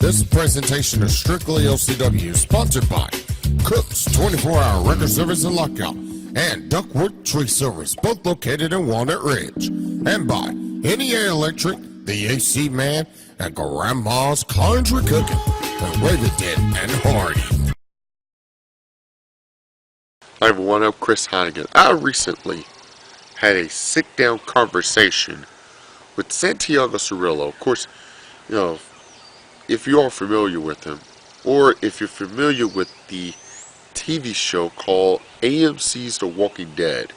This presentation of Strictly OCW is sponsored by Cook's 24-hour record service in Lockout and Duckworth Tree Service, both located in Walnut Ridge, and by NEA Electric, the AC Man, and Grandma's Country Cooking, and Raven and Hardy. Hi everyone, I'm Chris Heineken. I recently had a sit-down conversation with Santiago Cirilo. Of course, you know, if you are familiar with him, or if you're familiar with the TV show called AMC's The Walking Dead,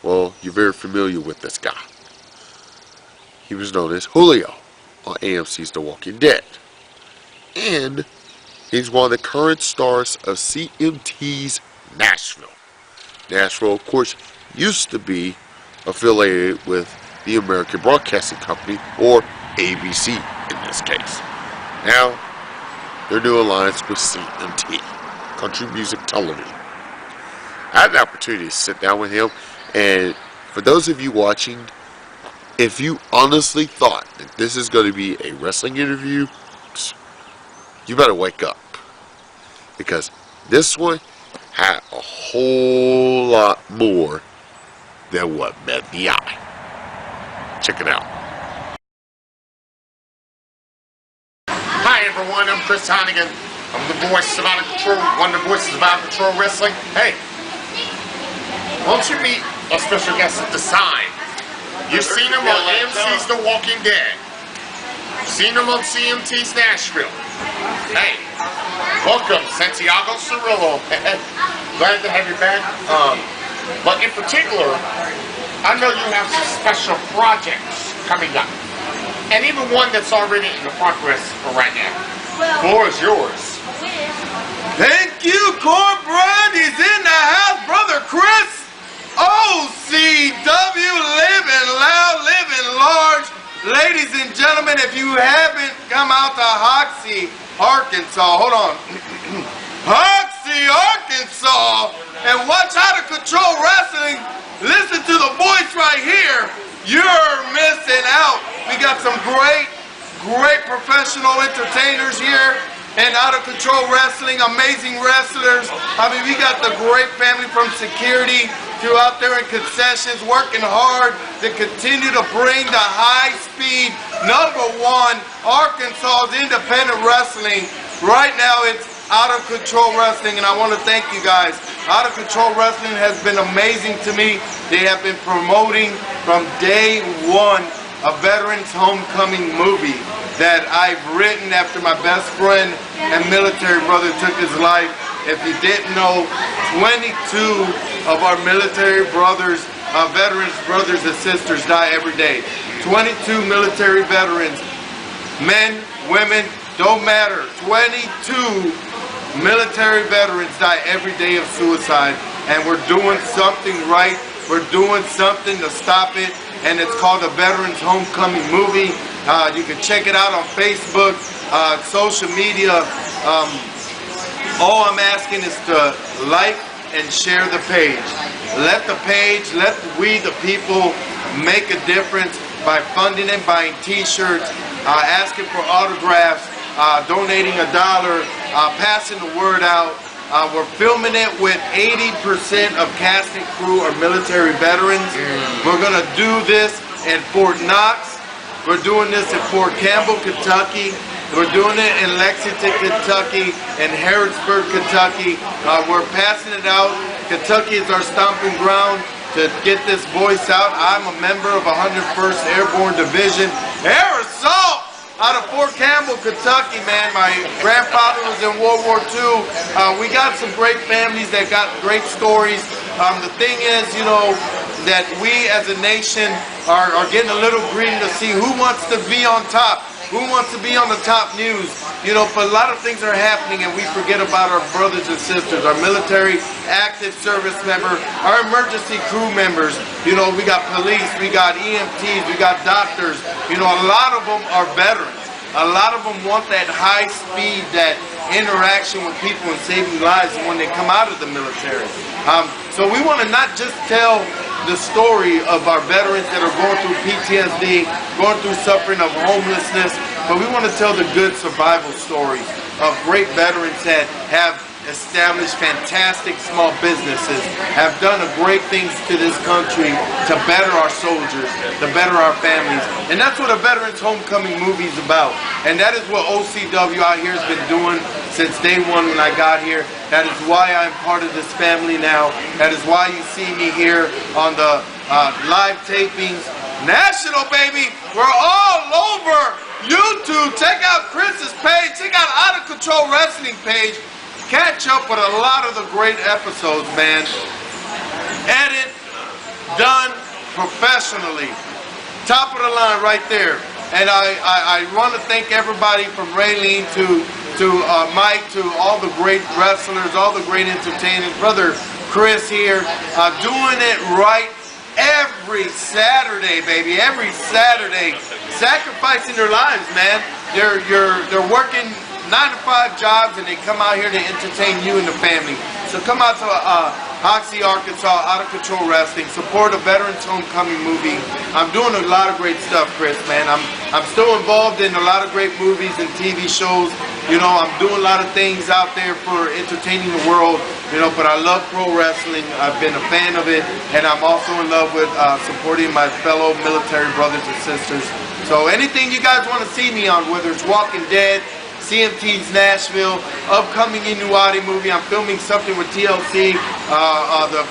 well, you're very familiar with this guy. He was known as Julio on AMC's The Walking Dead. And he's one of the current stars of CMT's Nashville. Nashville, of course, used to be affiliated with the American Broadcasting Company, or ABC in this case. Now, they're doing alliance with CMT, Country Music Television. I had the opportunity to sit down with him, and for those of you watching, if you honestly thought that this is going to be a wrestling interview, you better wake up. Because this one had a whole lot more than what met the eye. Check it out. Hi everyone, I'm Chris Heineken. I'm the voice of Outta Control, one of the voices of Outta Control Wrestling. Hey, won't you meet a special guest at the sign? You've seen him on AMC's The Walking Dead. You've seen him on CMT's Nashville. Hey, welcome Santiago Cirilo. Glad to have you back. But in particular, I know you have some special projects coming up. And even one that's already in the progress for right now. Floor is yours. Thank you, Cornbread. He's in the house, Brother Chris. OCW, living loud, living large. Ladies and gentlemen, if you haven't come out to Hoxie, Arkansas, hold on. Hoxie, Arkansas, and watch Outta Control Wrestling. Listen to the voice right here. You're missing out. We got some great professional entertainers here and Outta Control Wrestling, amazing wrestlers. I mean, we got the great family from security to out there in concessions working hard to continue to bring the high-speed, #1 Arkansas's independent wrestling. Right now, it's Outta Control Wrestling, and I want to thank you guys. Outta Control Wrestling has been amazing to me. They have been promoting from day one a Veterans Homecoming movie that I've written after my best friend and military brother took his life. If you didn't know, 22 of our military brothers, veterans brothers and sisters die every day. 22 military veterans, men, women, don't matter. 22 military veterans die every day of suicide, and we're doing something right. We're doing something to stop it, and it's called the Veterans Homecoming movie. You can check it out on Facebook, social media. All I'm asking is to like and share the page. Let we the people make a difference by funding and buying t-shirts, asking for autographs, donating $1, passing the word out. We're filming it with 80% of cast and crew are military veterans. We're going to do this in Fort Knox. We're doing this in Fort Campbell, Kentucky. We're doing it in Lexington, Kentucky, and Harrodsburg, Kentucky. We're passing it out. Kentucky is our stomping ground to get this voice out. I'm a member of 101st Airborne Division. Air Assault! Out of Fort Campbell, Kentucky, man. My grandfather was in World War II. We got some great families that got great stories. The thing is, you know, that we as a nation are getting a little greedy to see who wants to be on top. Who wants to be on the top news? You know, but a lot of things are happening and we forget about our brothers and sisters, our military active service members, our emergency crew members. You know, we got police, we got EMTs, we got doctors. You know, a lot of them are veterans. A lot of them want that high speed, that interaction with people and saving lives when they come out of the military. So we want to not just tell the story of our veterans that are going through PTSD, going through suffering of homelessness, but we want to tell the good survival stories of great veterans that have established fantastic small businesses, have done great things to this country to better our soldiers, to better our families. And that's what a Veterans Homecoming movie is about. And that is what OCW out here has been doing since day one when I got here. That is why I'm part of this family now. That is why you see me here on the live tapings. National, baby! We're all over YouTube. Check out Chris's page. Check out Outta Control Wrestling page. Catch up with a lot of the great episodes, man. Edit, done professionally. Top of the line right there. And I want to thank everybody from Raylene to Mike, to all the great wrestlers, all the great entertainers. Brother Chris here, doing it right every Saturday, baby. Every Saturday. Sacrificing their lives, man. They're working 9-to-5 jobs, and they come out here to entertain you and the family. So come out to Hoxie, Arkansas, Outta Control Wrestling. Support a Veterans Homecoming movie. I'm doing a lot of great stuff, Chris, man. I'm still involved in a lot of great movies and TV shows. You know, I'm doing a lot of things out there for entertaining the world. You know, but I love pro wrestling. I've been a fan of it, and I'm also in love with supporting my fellow military brothers and sisters. So anything you guys want to see me on, whether it's Walking Dead, CMT's Nashville, upcoming Inuati movie. I'm filming something with TLC, the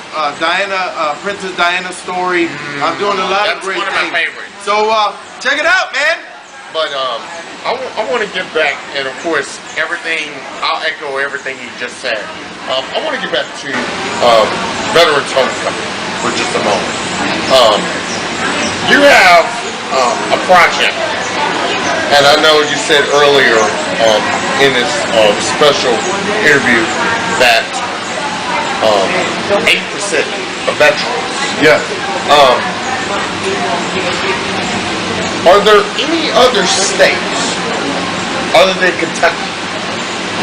Princess Diana story. I'm doing a lot of great things. That's one of my favorites. So check it out, man. But I want to get back, and of course, everything, I'll echo everything you just said. I want to get back to Veterans Homecoming for just a moment. You have a project, and I know you said earlier in this special interview that 8% of veterans. Yeah. Are there any other states other than Kentucky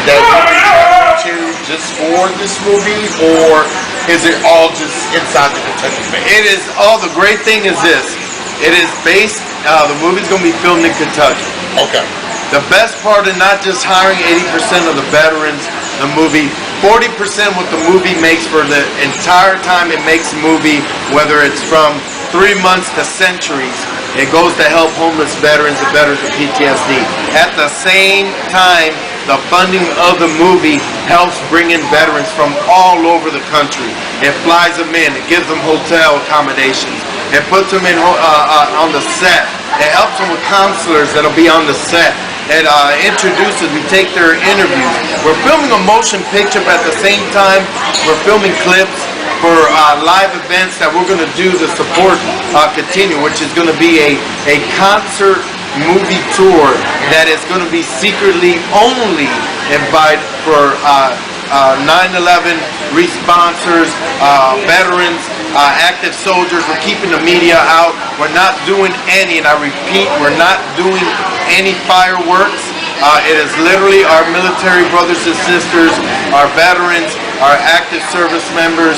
that you can travel to just for this movie, or is it all just inside the Kentucky base? It is all. The great thing is this. It is based. The movie's going to be filmed in Kentucky. Okay. The best part of not just hiring 80% of the veterans, the movie, 40% what the movie makes for the entire time it makes a movie, whether it's from 3 months to centuries, it goes to help homeless veterans and veterans with PTSD. At the same time, the funding of the movie helps bring in veterans from all over the country. It flies them in. It gives them hotel accommodations. It puts them in on the set. It helps them with counselors that'll be on the set. It introduces, we take their interviews. We're filming a motion picture, but at the same time, we're filming clips for live events that we're going to do to support continue, which is going to be a concert movie tour that is going to be secretly only invited for 9/11 responsors, veterans, active soldiers. We're keeping the media out. We're not doing any, and I repeat, we're not doing any fireworks. It is literally our military brothers and sisters, our veterans, our active service members,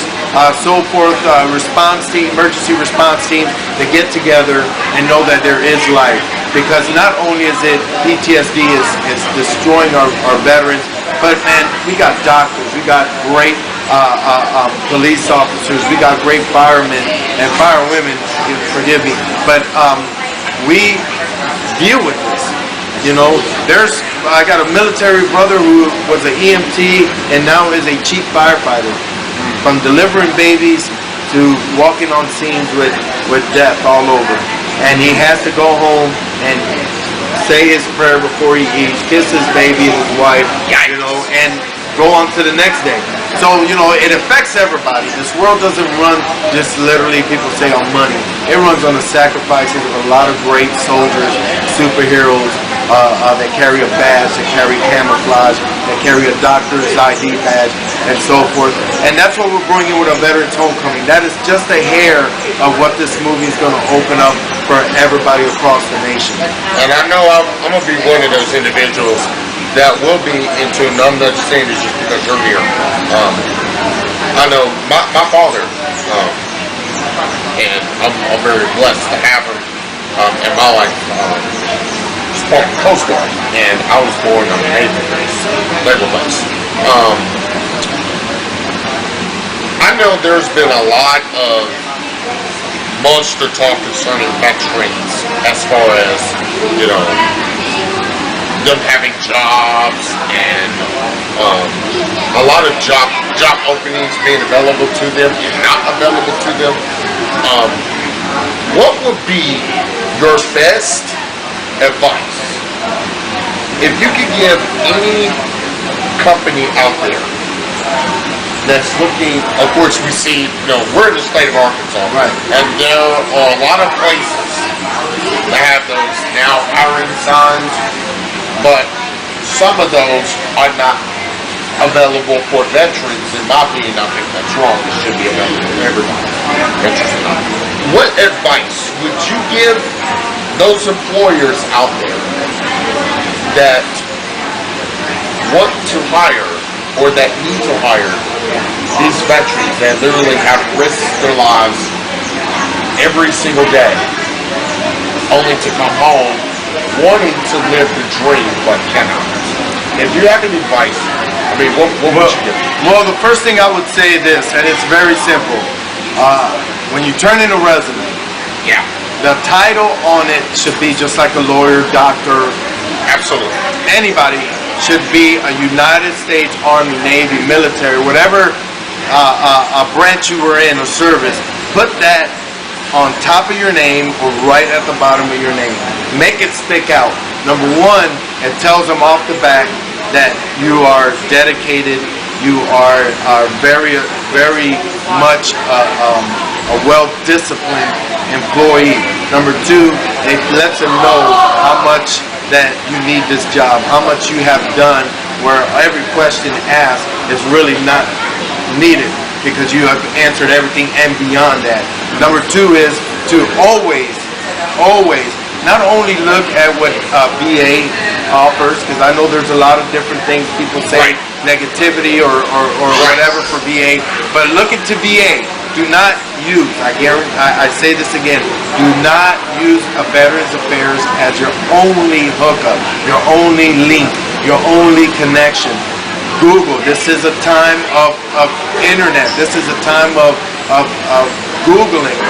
so forth, response team, emergency response teams, to get together and know that there is life. Because not only is it PTSD is destroying our veterans, but man, we got doctors, we got great police officers, we got great firemen and firewomen, forgive me, but we deal with this. You know, I got a military brother who was an EMT and now is a chief firefighter. From delivering babies to walking on scenes with death all over. And he has to go home and say his prayer before he eats, kiss his baby and his wife, you know, and go on to the next day. So, you know, it affects everybody. This world doesn't run just literally, people say, on money. It runs on the sacrifices of a lot of great soldiers, superheroes, that carry a badge, that carry camouflage, that carry a doctor's ID badge, and so forth. And that's what we're bringing with a Veterans Homecoming. That is just a hair of what this movie is going to open up for everybody across the nation. And I know I'm going to be one of those individuals that will be into, and I'm not just saying this just because you're here. I know my father, and I'm very blessed to have him in my life, called the Coast Guard, and I was born on a naval base. I know there's been a lot of monster talk concerning veterans as far as, you know, them having jobs and a lot of job openings being available to them and not available to them. What would be your best advice if you could give any company out there that's looking? Of course, we see, you know, we're in the state of Arkansas, right, and there are a lot of places that have those now hiring signs, but some of those are not available for veterans. In my opinion, I think that's wrong. It should be available for everybody. Interesting. What advice would you give those employers out there that want to hire or that need to hire these veterans that literally have risked their lives every single day only to come home wanting to live the dream but cannot? If you have any advice, I mean, what would you give? Well, the first thing I would say is this, and it's very simple. When you turn in a resume, Yeah, the title on it should be just like a lawyer, doctor. absolutely. Anybody should be a United States Army, Navy, military, whatever a branch you were in or service. Put that on top of your name or right at the bottom of your name. Make it stick out. Number one, it tells them off the back that you are dedicated, you are very, very much a well-disciplined employee. Number two, it lets them know how much that you need this job, how much you have done, where every question asked is really not needed because you have answered everything and beyond that. Number two is to always not only look at what VA offers, because I know there's a lot of different things people say, Right. negativity or whatever for VA, but look into VA. Do not use, I say this again, do not use a Veterans Affairs as your only hookup, your only link, your only connection. Google. This is a time of internet. This is a time of Googling.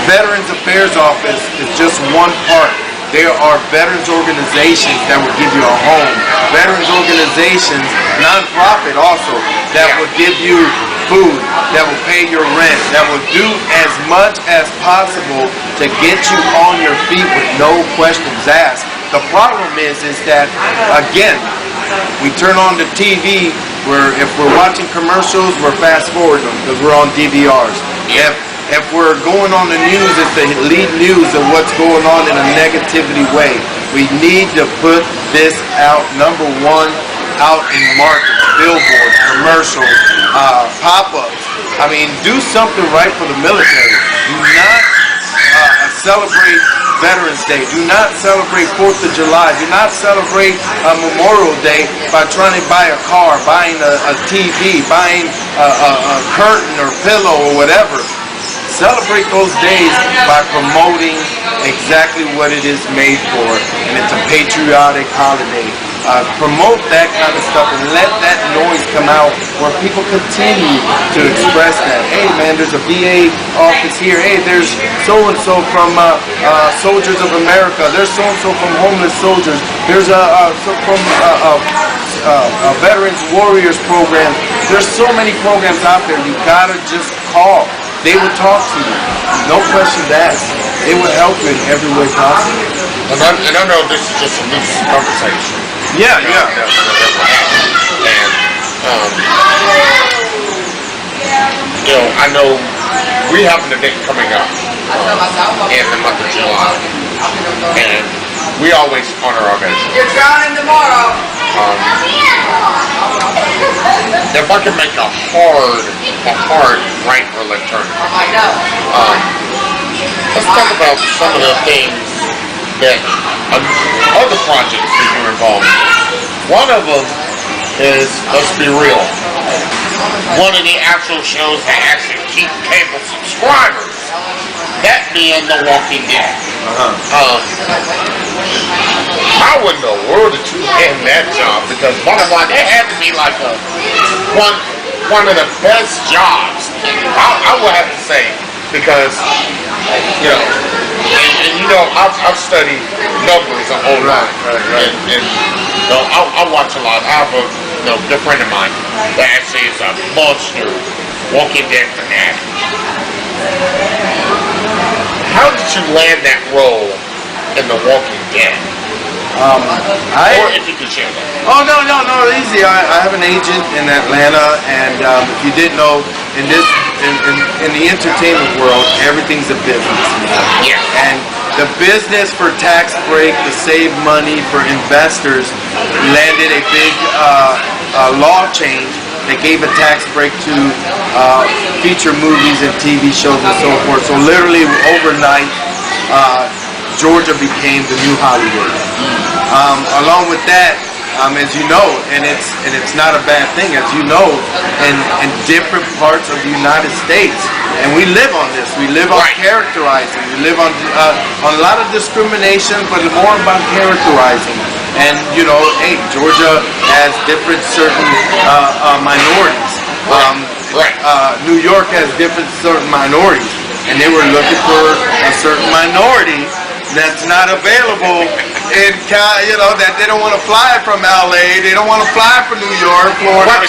Veterans Affairs Office is just one part. There are veterans organizations that will give you a home. Veterans organizations, nonprofit also, that will give you food, that will pay your rent, that will do as much as possible to get you on your feet with no questions asked. The problem is that, again, we turn on the TV, where if we're watching commercials, we're fast forwarding them because we're on DVRs. If we're going on the news, it's the lead news of what's going on in a negativity way. We need to put this out, number one, out in markets, billboards, commercials, pop-ups. I mean, do something right for the military. Do not celebrate Veterans Day. Do not celebrate 4th of July. Do not celebrate Memorial Day by trying to buy a car, buying a TV, buying a curtain or pillow or whatever. Celebrate those days by promoting exactly what it is made for, and it's a patriotic holiday. Promote that kind of stuff and let that noise come out where people continue to express that. Hey man, there's a VA office here. Hey, there's so-and-so from Soldiers of America. There's so-and-so from Homeless Soldiers. There's from Veterans Warriors program. There's so many programs out there. You gotta just call. They will talk to you. No questions asked. They will help you in every way possible. And I know this is just a loose conversation. Yeah. And you know, I know we have an event coming up in the month of July, and we always honor our veterans. You're drowning tomorrow. If I can make a hard right or left turn, I know. let's talk about some of the things that other projects that you're involved in. One of them is, let's be real, one of the actual shows that actually keep cable subscribers that being The Walking Dead. How in the world did you end that job? Because bottom line, that had to be like one of the best jobs. I would have to say, because you know, and you know, I've studied numbers a whole lot, and you know, I watch a lot. I have a good friend of mine that actually is a monster Walking Dead fanatic. How did you land that role in The Walking Dead? Or if you could share that. Oh, no, easy. I have an agent in Atlanta, and if you didn't know, in the entertainment world, everything's a business. Yeah. And the business for tax break to save money for investors landed a big law change that gave a tax break to feature movies and TV shows and so forth. So literally overnight, Georgia became the new Hollywood. Along with that, as you know, and it's not a bad thing, as you know, in different parts of the United States, and we live on this. We live on characterizing. We live on a lot of discrimination, but more about characterizing. And you know, hey, Georgia has different certain minorities. New York has different certain minorities, and they were looking for a certain minority that's not available in, you know, that they don't want to fly from LA, they don't want to fly from New York, Florida.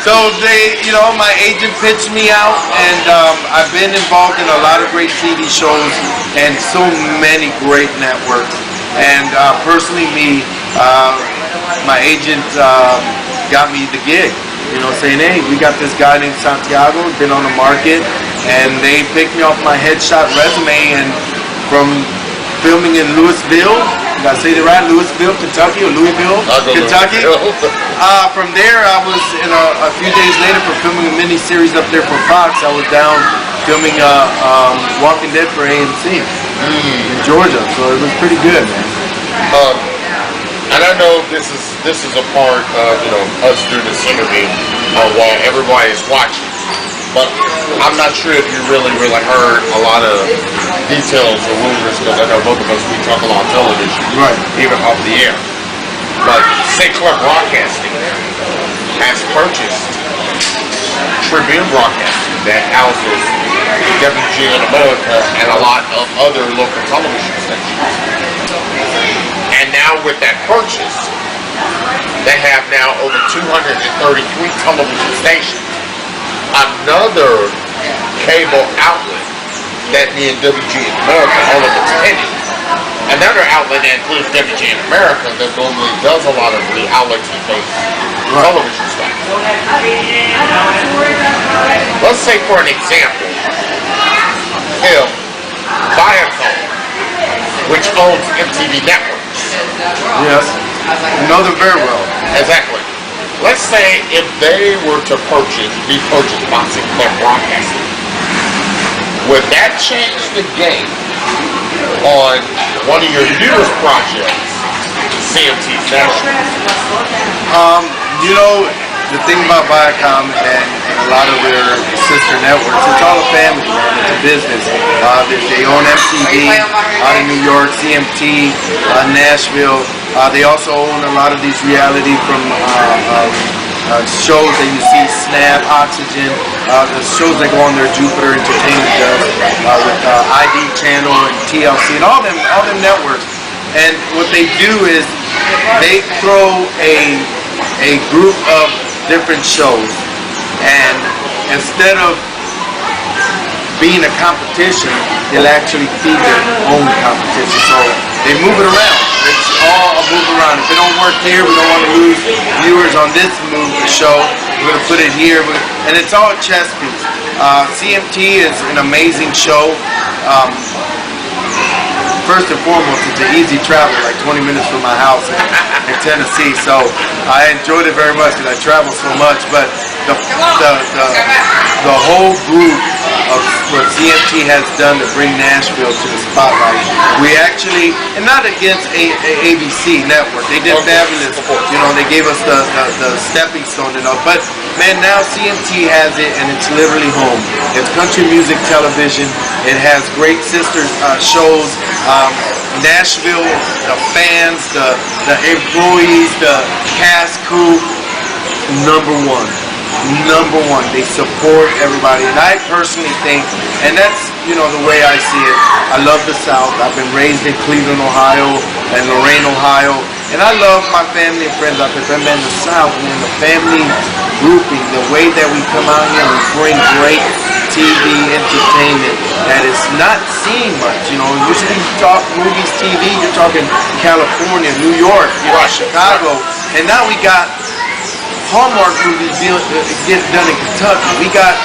So they, you know, my agent pitched me out, and I've been involved in a lot of great TV shows and so many great networks. And personally, my agent got me the gig. You know, saying, hey, we got this guy named Santiago, been on the market, and they picked me off my headshot resume, and from filming in Louisville, did I say that right? Louisville, Kentucky, or Louisville, Kentucky. From there, I was in a few days later for filming a mini-series up there for Fox. I was down filming Walking Dead for AMC in Georgia, so it was pretty good, man. And I know this is a part of, you know, us doing this interview while everybody is watching. But I'm not sure if you really heard a lot of details or rumors, because I know both of us, we talk a lot of television, even off the air. But Sinclair Broadcasting has purchased Tribune Broadcasting that houses WGN America and a lot of other local television stations. And now with that purchase, they have now over 233 television stations. Another cable outlet that me and WGN America, all of its pennies. Another outlet that includes WGN America that normally does a lot of reality-based television stuff. Let's say, for an example, if Viacom, which owns MTV Networks. Yes, you know them very well. Exactly. Let's say if they were to be purchased by Sinclair Broadcasting, would that change the game on one of your newest projects, CMT's National? You know, the thing about Viacom and a lot of their sister networks, it's all a family, man. It's a business. They own MTV out in New York, CMT, Nashville. They also own a lot of these reality from shows that you see, Snap, Oxygen, the shows that go on there, Jupiter Entertainment does, with ID Channel and TLC and all them networks. And what they do is they throw a group of different shows, and instead of being a competition, they'll actually feed their own competition. So they move it around. It's all a move around. If it don't work here, we don't want to lose viewers on this show. We're going to put it here. And it's all a chess piece. CMT is an amazing show. First and foremost, it's an easy travel, like 20 minutes from my house in Tennessee. So I enjoyed it very much because I travel so much. But the whole group of what CMT has done to bring Nashville to the spotlight. We actually, and not against ABC Network, they did fabulous. You know, they gave us the stepping stone and all. But man, now CMT has it, and it's literally home. It's country music television. It has great sister shows. Nashville, the fans, the employees, the cast crew, number one. They support everybody, and I personally think, and that's, you know, the way I see it. I love the South. I've been raised in Cleveland, Ohio, and Lorain, Ohio, and I love my family and friends out there. But man, the South, man, the family grouping, the way that we come out here and bring great TV entertainment that is not seen much. You know, usually you talk movies, TV, you're talking California, New York, you know, Chicago, and now we got Hallmark movies get done in Kentucky. We got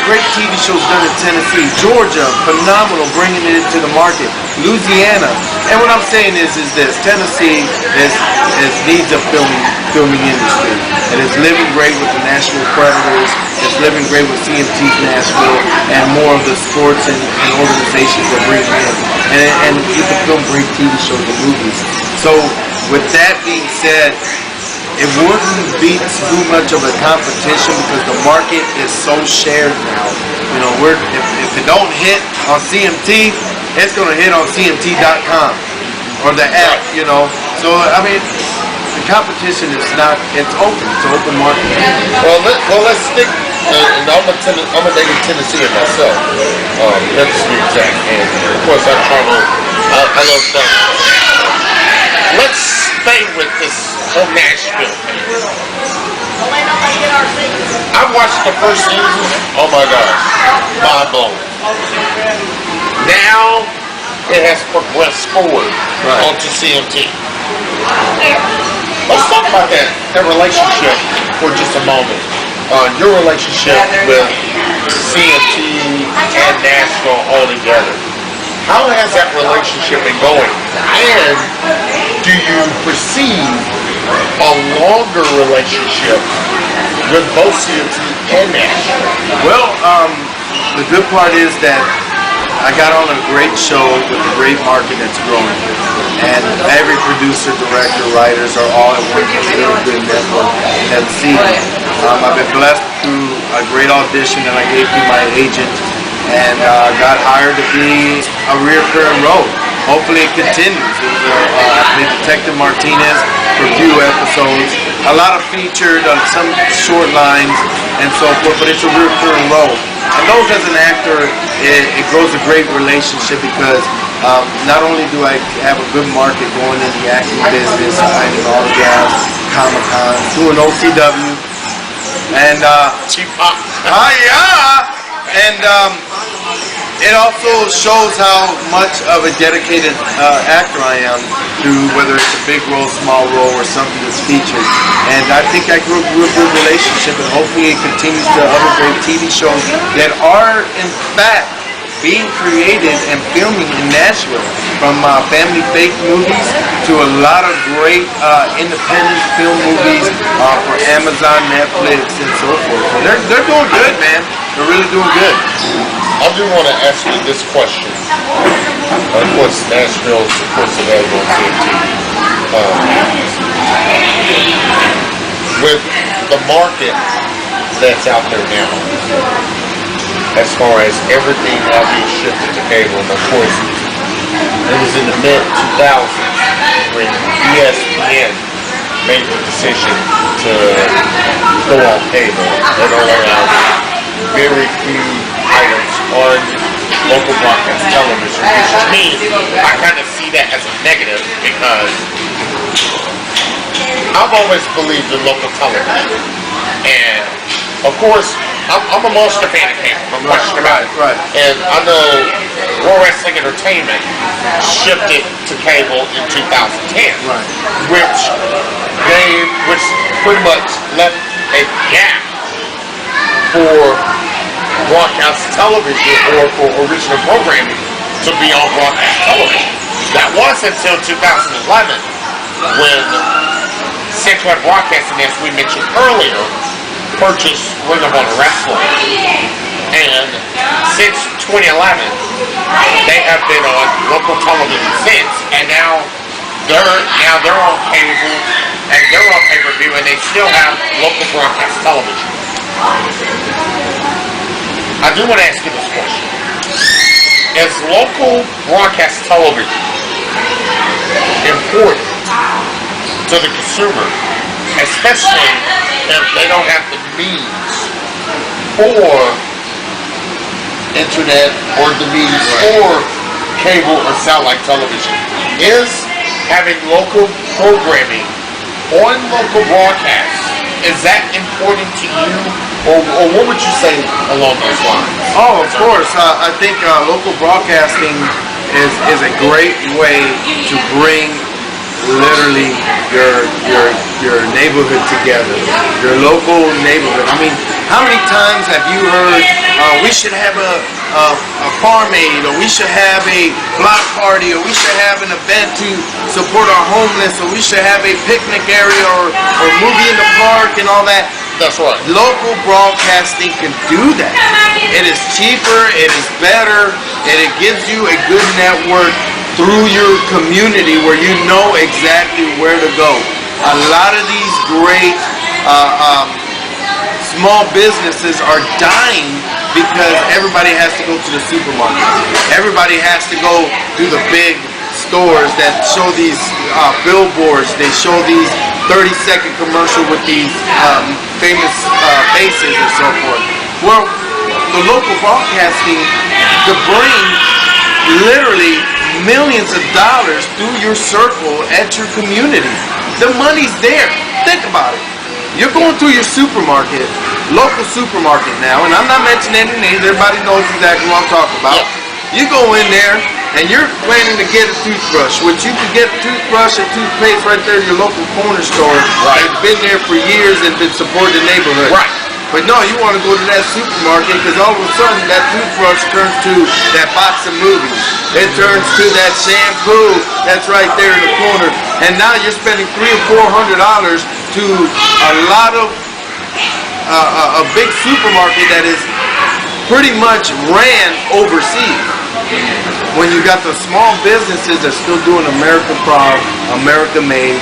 great TV shows done in Tennessee, Georgia, phenomenal, bringing it into the market. Louisiana, and what I'm saying is this: Tennessee needs a filming industry, and it's living great with the Nashville Predators. It's living great with CMT's Nashville and more of the sports and organizations that bring it in, and you can film great TV shows and movies. So, with that being said, it wouldn't be too much of a competition because the market is so shared now. You know, if it don't hit on CMT, it's going to hit on CMT.com or the app, you know. So, I mean, the competition is not, it's an open market. Well, let's stick, and I'm a native Tennessean myself. That's the exact, and of course I love fun. Let's stay with this whole Nashville thing. I watched the first season. Oh my gosh, mind blowing. Now it has progressed forward onto CMT. Let's talk about that relationship for just a moment. Your relationship with CMT and Nashville all together. How has that relationship been going? And do you perceive a longer relationship with both CMT and Nashville? Well, the good part is that I got on a great show with a great market that's growing. And every producer, director, writers are all at work with a really good network and see. I've been blessed through a great audition that I gave to my agent, and got hired to be a recurring role. Hopefully it continues. I played Detective Martinez for a few episodes, a lot of featured, some short lines, and so forth, but it's a recurring role. And those as an actor, it grows a great relationship because not only do I have a good market going in the acting business, signing autographs, Comic-Con, doing OCW, and it also shows how much of a dedicated actor I am to whether it's a big role, small role, or something that's featured. And I think I grew a good relationship, and hopefully it continues to other great TV shows that are, in fact, being created and filming in Nashville, from family fake movies to a lot of great independent film movies for Amazon, Netflix, and so forth. So they're doing good, man. They're really doing good. I do want to ask you this question. Of course, Nashville is, of course, available on TNT. With the market that's out there now, as far as everything now being shifted to cable, and of course, it was in the mid-2000s when ESPN made the decision to go on cable and only have very few items on local broadcast television, which to me, I kind of see that as a negative because I've always believed in local television. And, of course, I'm a Monster fan of cable, no question about it. Right. And I know Raw Wrestling Entertainment shifted to cable in 2010, which pretty much left a gap for broadcast television or for original programming to be on broadcast television. That was until 2011 when Santiago Broadcasting, as we mentioned earlier, purchased Ring of Honor Wrestling. And since 2011, they have been on local television since, and now they're on cable and they're on pay-per-view, and they still have local broadcast television. I do want to ask you this question: is local broadcast television important to the consumer, especially if they don't have the means for internet or the means for cable or satellite television? Is having local programming on local broadcasts, is that important to you, or what would you say along those lines? Oh, of course. I think local broadcasting is a great way to bring literally your neighborhood together, your local neighborhood. I mean, how many times have you heard we should have a farm aid, or we should have a block party, or we should have an event to support our homeless, or we should have a picnic area, or movie in the park and all that? That's right. Local broadcasting can do that. It is cheaper, it is better, and it gives you a good network through your community where you know exactly where to go. A lot of these great small businesses are dying because everybody has to go to the supermarket. Everybody has to go to the big stores that show these billboards. They show these 30-second commercial with these famous faces and so forth. Well, the local broadcasting to bring literally millions of dollars through your circle at your community. The money's there. Think about it. You're going through your supermarket, local supermarket now, and I'm not mentioning any names, everybody knows exactly what I'm talking about. You go in there and you're planning to get a toothbrush, which you can get a toothbrush and toothpaste right there in your local corner store. Right. They've been there for years and been supporting the neighborhood. Right. But no, you want to go to that supermarket because all of a sudden that toothbrush turns to that box of movies. It turns to that shampoo that's right there in the corner. And now you're spending $300 or $400 to a lot of a big supermarket that is pretty much ran overseas. When you got the small businesses that are still doing America proud, America made,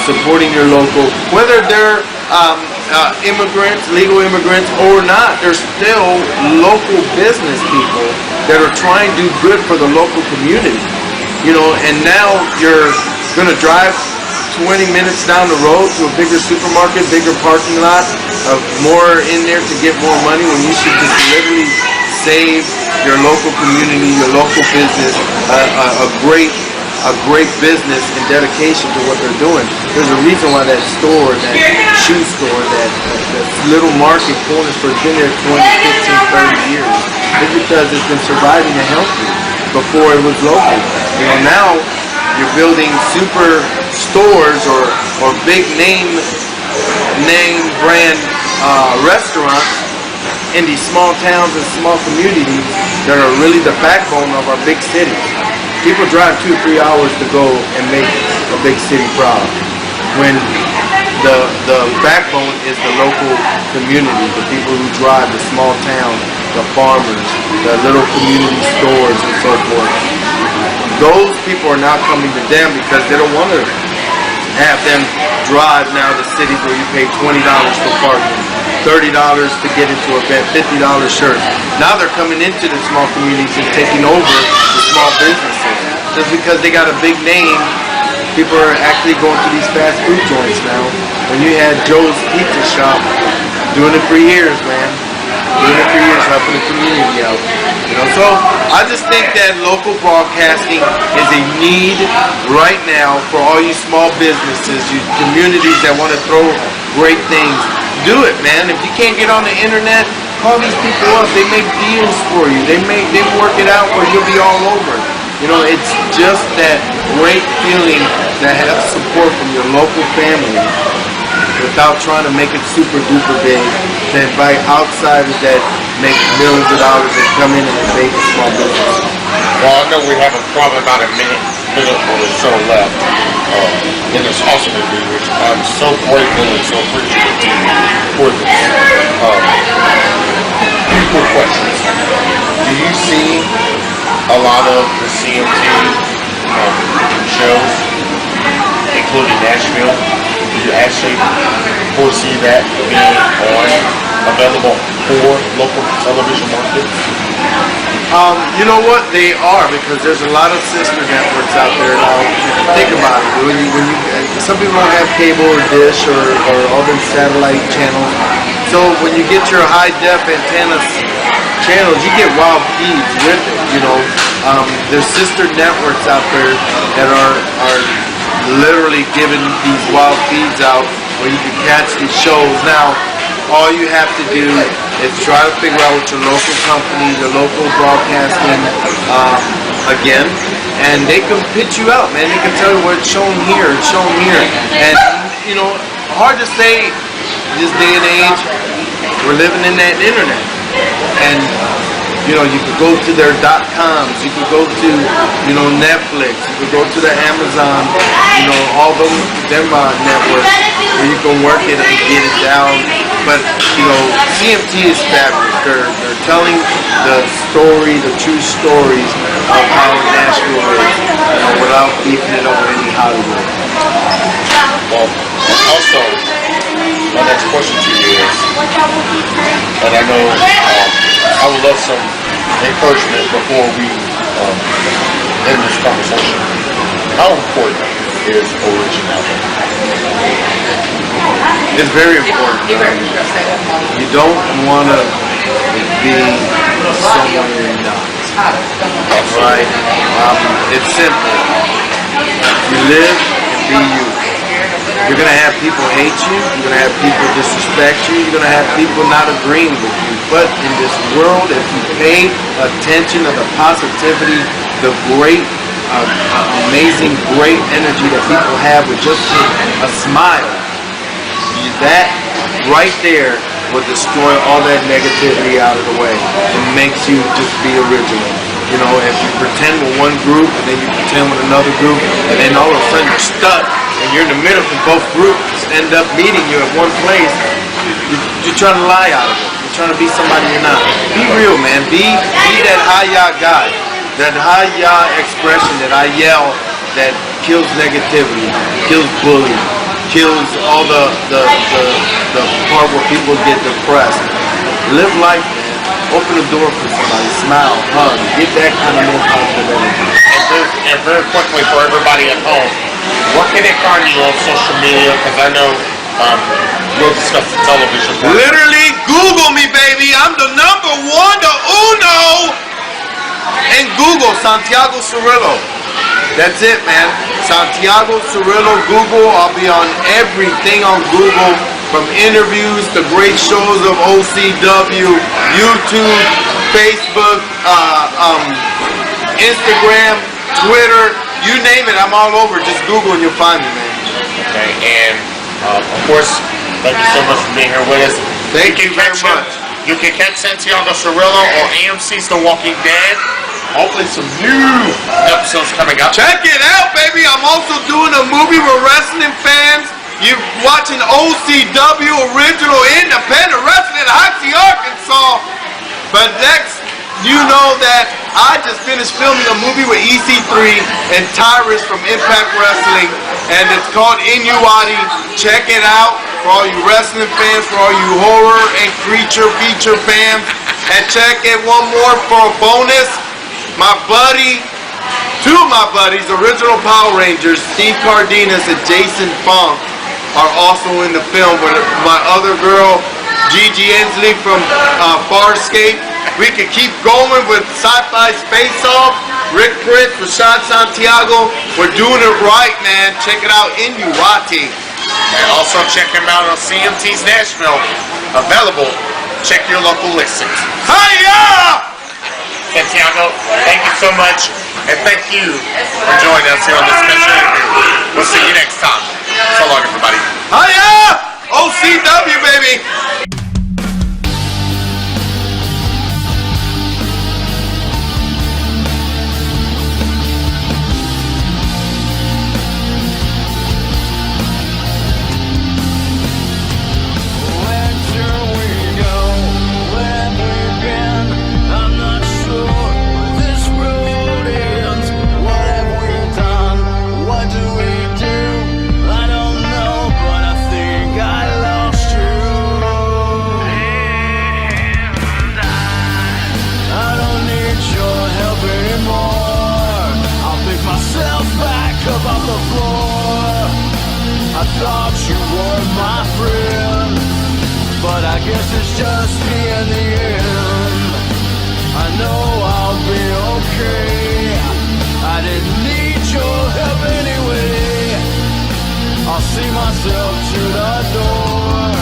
supporting your local, whether they're immigrants, legal immigrants or not, there's still local business people that are trying to do good for the local community. You know, and now you're gonna drive 20 minutes down the road to a bigger supermarket, bigger parking lot, more in there to get more money, when you should just literally save your local community, your local business, a great business and dedication to what they're doing. There's a reason why that store, that shoe store, that little market corner store has been there 20, 15, 30 years. It's because it's been surviving and healthy before it was local. You know, now you're building super stores or big name brand restaurants in these small towns and small communities that are really the backbone of our big cities. People drive 2 or 3 hours to go and make a big city proud, when the backbone is the local community, the people who drive the small town, the farmers, the little community stores and so forth. Those people are now coming to them because they don't want to have them drive now to cities where you pay $20 for parking, $30 to get into an event, $50 shirts. Now they're coming into the small communities and taking over the small businesses. Just because they got a big name, people are actually going to these fast food joints now. When you had Joe's Pizza Shop doing it for years, man. Doing it for years, helping the community out. You know, so I just think that local broadcasting is a need right now for all you small businesses, you communities that want to throw great things. Do it, man. If you can't get on the internet, call these people up. They make deals for you. They work it out where you'll be all over. You know, it's just that great feeling to have support from your local family without trying to make it super duper big, to invite outsiders that make millions of dollars and come in and invade the small business. Well, I know we have probably about a minute or so left in this awesome review, which I'm so grateful and so appreciative to you for this. People questions. Do you see a lot of the CMT shows, including Nashville? Do you actually foresee that being available for local television markets? You know what? They are, because there's a lot of sister networks out there now. Think about it. Some people don't have cable or dish or all them satellite channels. So when you get your high def antennas channels, you get wild feeds with it. There's sister networks out there that are literally giving these wild feeds out where you can catch these shows. Now, all you have to do is try to figure out what your local company, your local broadcasting, again, and they can pitch you out, man. They can tell you what it's shown here, it's shown here. And, hard to say this day and age, we're living in that internet. And, you could go to their .coms, you could go to, Netflix, you could go to the Amazon, all them networks where you can work it and get it down. But, CMT is fabulous. They're telling the story, the true stories of how Nashville is, without beefing it over any Hollywood. Well, also, my next question to you is, and I know I would love some encouragement before we end this conversation. How important is originality? It's very important. You don't want to be someone you're not. Right? It's simple. You live and be you. You're going to have people hate you. You're going to have people disrespect you. You're going to have people not agreeing with you. But in this world, if you pay attention to the positivity, the great, amazing, great energy that people have with just a smile, that right there will destroy all that negativity out of the way. It makes you just be original. If you pretend with one group and then you pretend with another group, and then all of a sudden you're stuck and you're in the middle because both groups end up meeting you at one place, you're trying to lie out of it. You're trying to be somebody you're not. Be real, man. Be that hi-ya guy. That hi-ya expression that I yell that kills negativity, kills bullying, kills all the part where people get depressed. Live life, man. Open the door for somebody. Smile, hug. Get that kind of more positive energy. And very quickly for everybody at home, where can they find you on social media? Because I know we'll discuss the television part. Literally, Google me, baby. I'm the number one, the uno. And Google Santiago Cirilo. That's it, man. Santiago Cirilo, Google. I'll be on everything on Google, from interviews to great shows of OCW, YouTube, Facebook, Instagram, Twitter, you name it, I'm all over. Just Google and you'll find me, man. Okay, and of course, thank you so much for being here with us. Thank you very much. You can catch Santiago Cirilo on AMC's The Walking Dead. Hopefully some new episodes coming up. Check it out, baby. I'm also doing a movie with wrestling fans. You're watching OCW Original Independent Wrestling in Hoxie, Arkansas. But next, you know that I just finished filming a movie with EC3 and Tyrus from Impact Wrestling, and it's called Inuati. Check it out for all you wrestling fans, for all you horror and creature feature fans. And check it one more for a bonus. My buddy, two of my buddies, original Power Rangers, Steve Cardenas and Jason Funk, are also in the film with my other girl, Gigi Ensley from Farscape. We could keep going with Sci-Fi Space Off, Rick Pritz, Rashad Santiago. We're doing it right, man. Check it out, Inuati. And also check him out on CMT's Nashville. Available. Check your local listings. Hiya! Santiago, thank you so much. And thank you for joining us here on this special interview. We'll see you next time. So long, everybody. Hiya! OCW, baby! Where should we go? Where have we been? friend, but I guess it's just me in the end. I know I'll be okay. I didn't need your help anyway. I'll see myself to the door.